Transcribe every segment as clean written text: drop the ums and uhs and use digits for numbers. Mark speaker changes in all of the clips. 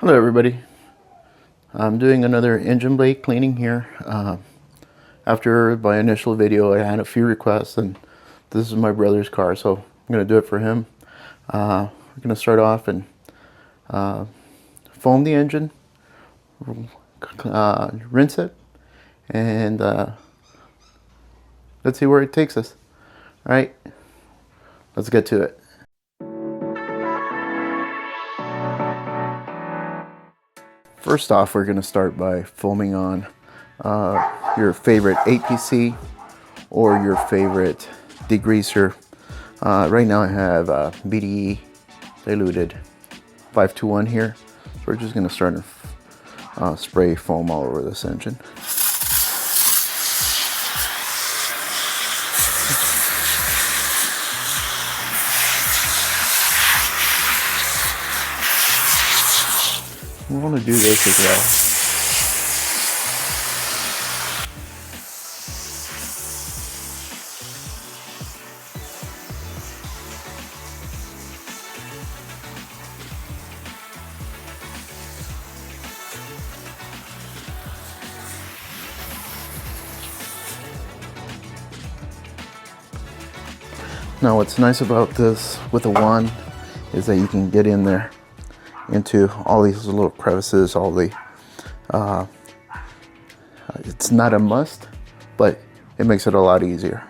Speaker 1: Hello everybody. I'm doing another engine blade cleaning here. After my initial video I had a few requests, and this is my brother's car, so I'm going to do it for him. We're going to start off and foam the engine, rinse it, and let's see where it takes us. Alright, let's get to it. First off, we're going to start by foaming on your favorite APC or your favorite degreaser. Right now I have B.D.E diluted 521 here. So we're just going to start to spray foam all over this engine. We want to do this as well. Now what's nice about this with a wand is that you can get in there into all these little crevices, all the it's not a must, but it makes it a lot easier.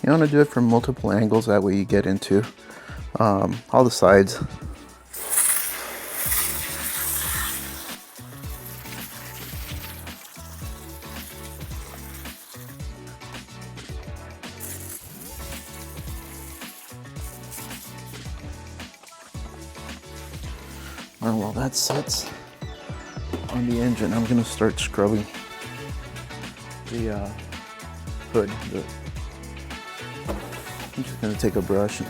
Speaker 1: You want to do it from multiple angles, that way you get into all the sides. And while that sits on the engine, I'm going to start scrubbing the hood. I'm just going to take a brush and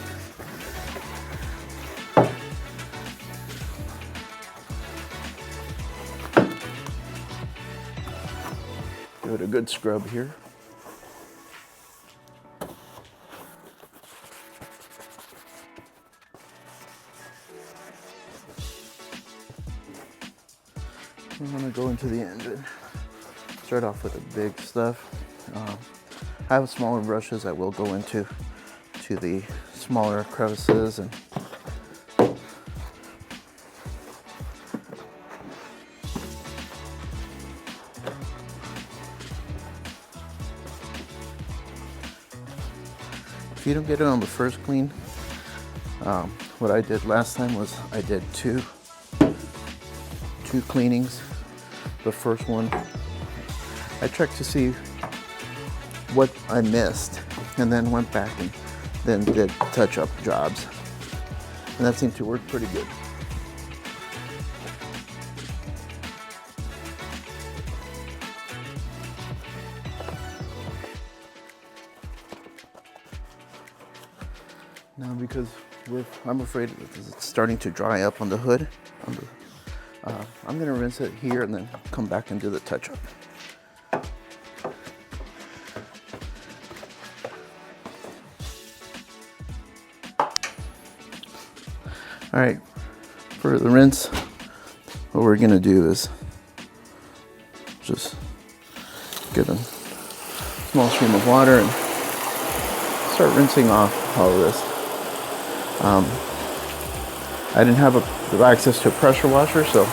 Speaker 1: give it a good scrub here. I'm going to go into the engine. Start off with the big stuff. I have smaller brushes that will go into the smaller crevices, and if you don't get it on the first clean, what I did last time was I did two cleanings. The first one I checked to see what I missed, and then went back and then did touch-up jobs, and that seemed to work pretty good. Now, because I'm afraid that it's starting to dry up on the hood, I'm going to rinse it here and then come back and do the touch-up. All right, for the rinse, what we're gonna do is just get a small stream of water and start rinsing off all of this. I didn't have access to a pressure washer, so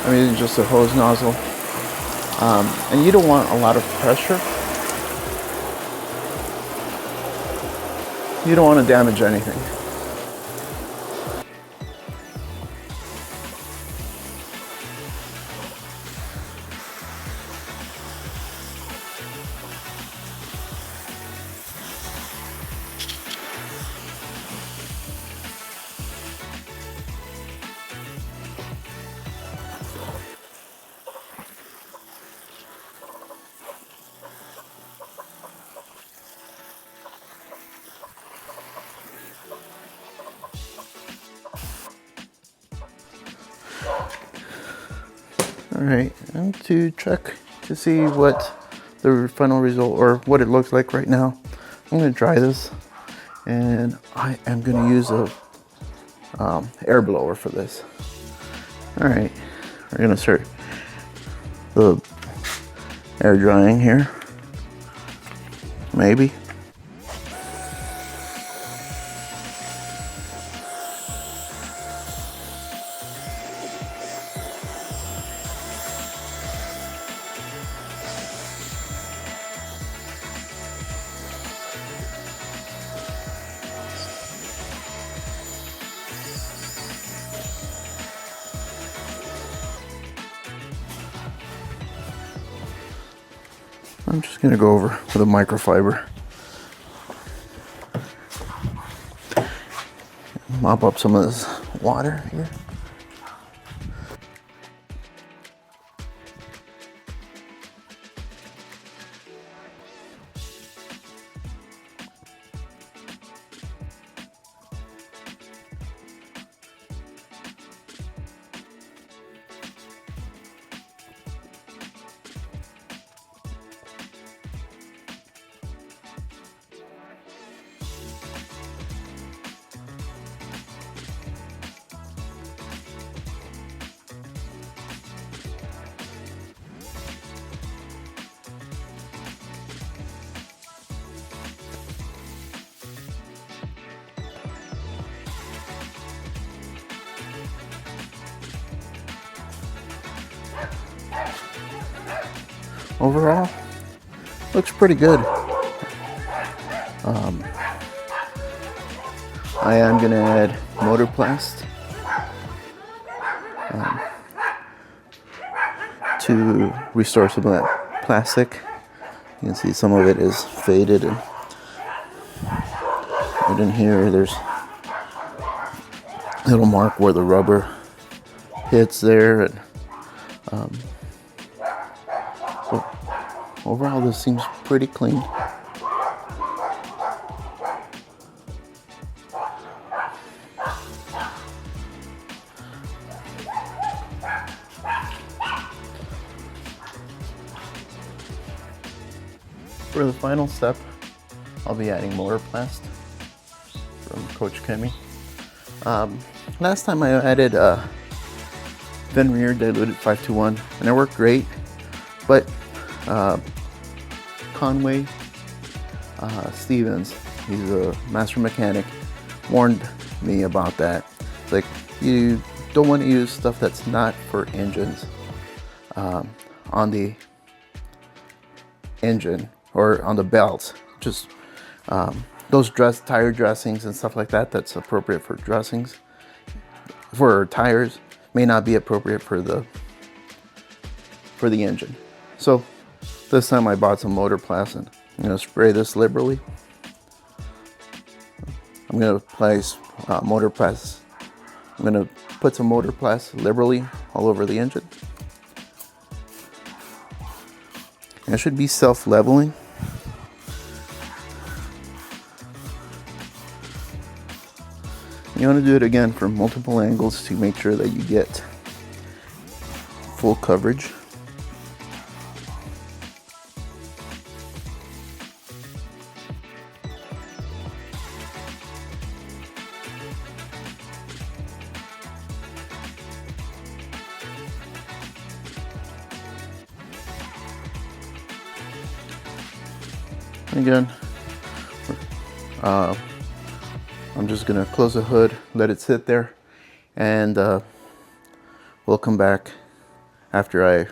Speaker 1: I'm using just a hose nozzle. And you don't want a lot of pressure. You don't want to damage anything. All right, and to check to see what the final result or what it looks like right now, I'm going to dry this, and I am going to use a air blower for this. All right, we're going to start the air drying here, maybe. I'm just going to go over with a microfiber. Mop up some of this water here. Overall, looks pretty good. I am going to add Motorplast to restore some of that plastic. You can see some of it is faded, and right in here there's a little mark where the rubber hits there. And so overall this seems pretty clean. For the final step, I'll be adding Motorplast from Koch Chemie. Last time I added Veneer diluted 5:1, and it worked great, but Conway Stevens, he's a master mechanic, warned me about that. It's like, you don't want to use stuff that's not for engines on the engine or on the belts. Just those tire dressings and stuff like that, that's appropriate for dressings for tires, may not be appropriate for the engine. So this time I bought some Motorplast, and I'm going to spray this liberally. I'm going to place Motorplast. I'm going to put some Motorplast liberally all over the engine. And it should be self-leveling. You want to do it again from multiple angles to make sure that you get full coverage. Again, I'm just gonna close the hood, let it sit there, and we'll come back after I'm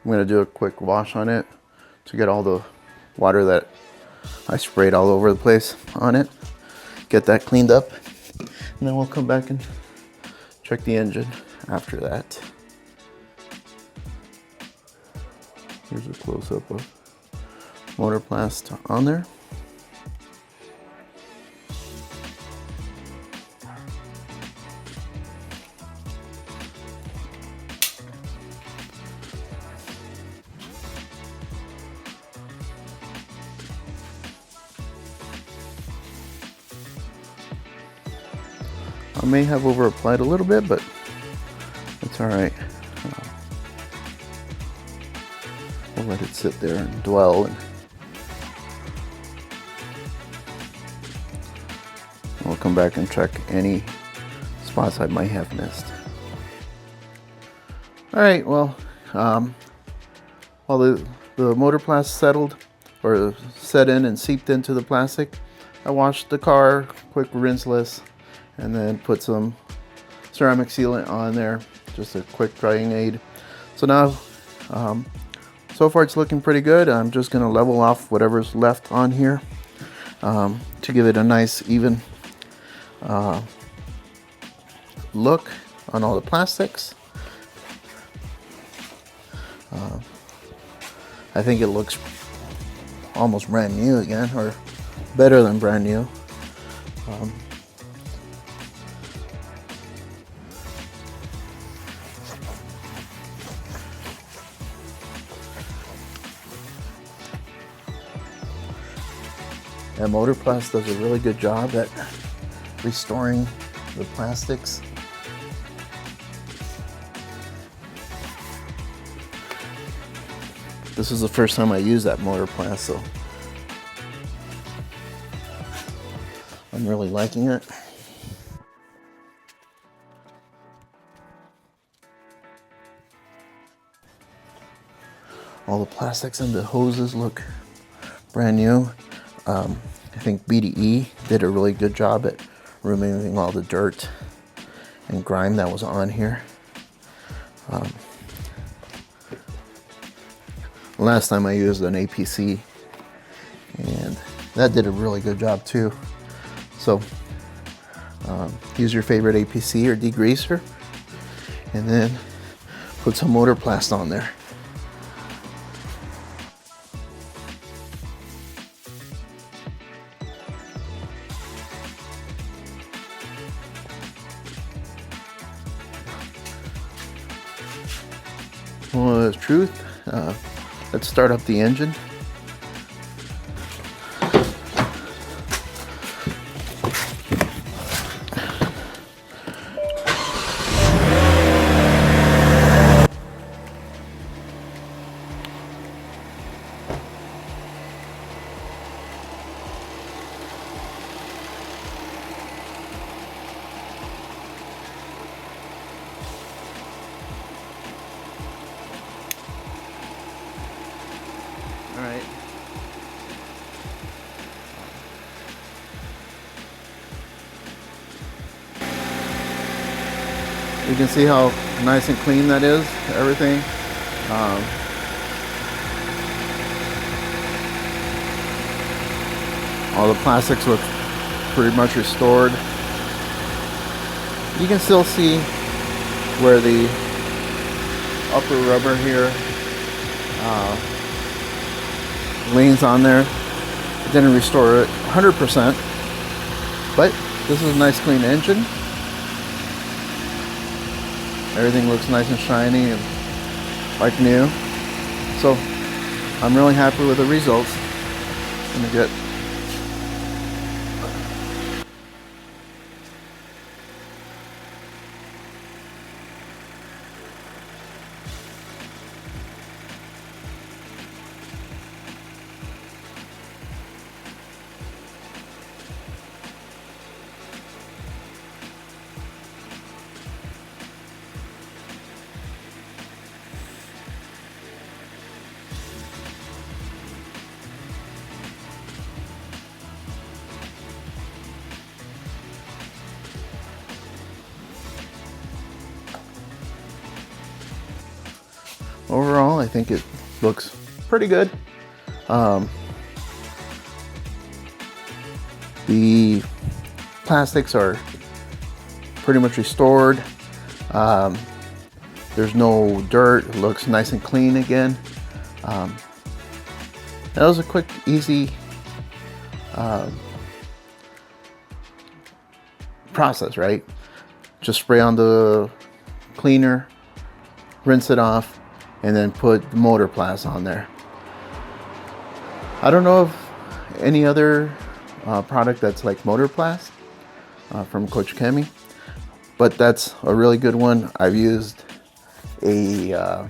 Speaker 1: gonna do a quick wash on it to get all the water that I sprayed all over the place on it, get that cleaned up, and then we'll come back and check the engine after that. Here's a close-up of Motorplast on there. I may have over applied a little bit, but it's all right. let it sit there and dwell. And we'll come back and check any spots I might have missed. All right, well, while the Motorplast settled or set in and seeped into the plastic, I washed the car, quick rinseless, and then put some ceramic sealant on there, just a quick drying aid. So now, so far it's looking pretty good. I'm just gonna level off whatever's left on here to give it a nice even look on all the plastics. I think it looks almost brand new again, or better than brand new. And Motorplast does a really good job at restoring the plastics. This is the first time I use that Motorplast, so I'm really liking it. All the plastics and the hoses look brand new. I think B.D.E did a really good job at removing all the dirt and grime that was on here. Last time I used an APC, and that did a really good job too. So use your favorite APC or degreaser, and then put some Motorplast on there. Well, the truth, let's start up the engine. All right. You can see how nice and clean that is, everything. All the plastics look pretty much restored. You can still see where the upper rubber here leans on there. It didn't restore it 100%, but this is a nice clean engine. Everything looks nice and shiny and like new. So I'm really happy with the results. I'm gonna get overall, I think it looks pretty good. The plastics are pretty much restored. There's no dirt. It looks nice and clean again. That was a quick, easy process, right? Just spray on the cleaner, rinse it off, and then put the Motorplast on there. I don't know of any other product that's like Motorplast from Koch Chemie, but that's a really good one. I've used a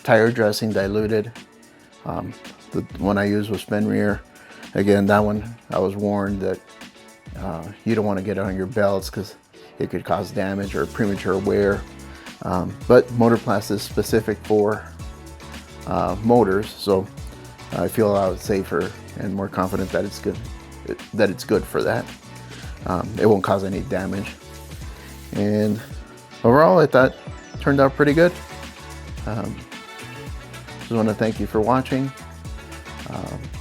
Speaker 1: tire dressing diluted. The one I used was Fenrir. Again, that one I was warned that you don't want to get it on your belts because it could cause damage or premature wear. But Motorplast is specific for motors, so I feel a lot safer and more confident that it's good for that. It won't cause any damage. And overall, I thought it turned out pretty good. Just want to thank you for watching.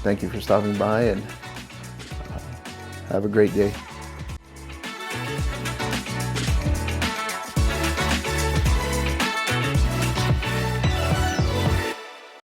Speaker 1: Thank you for stopping by, and have a great day.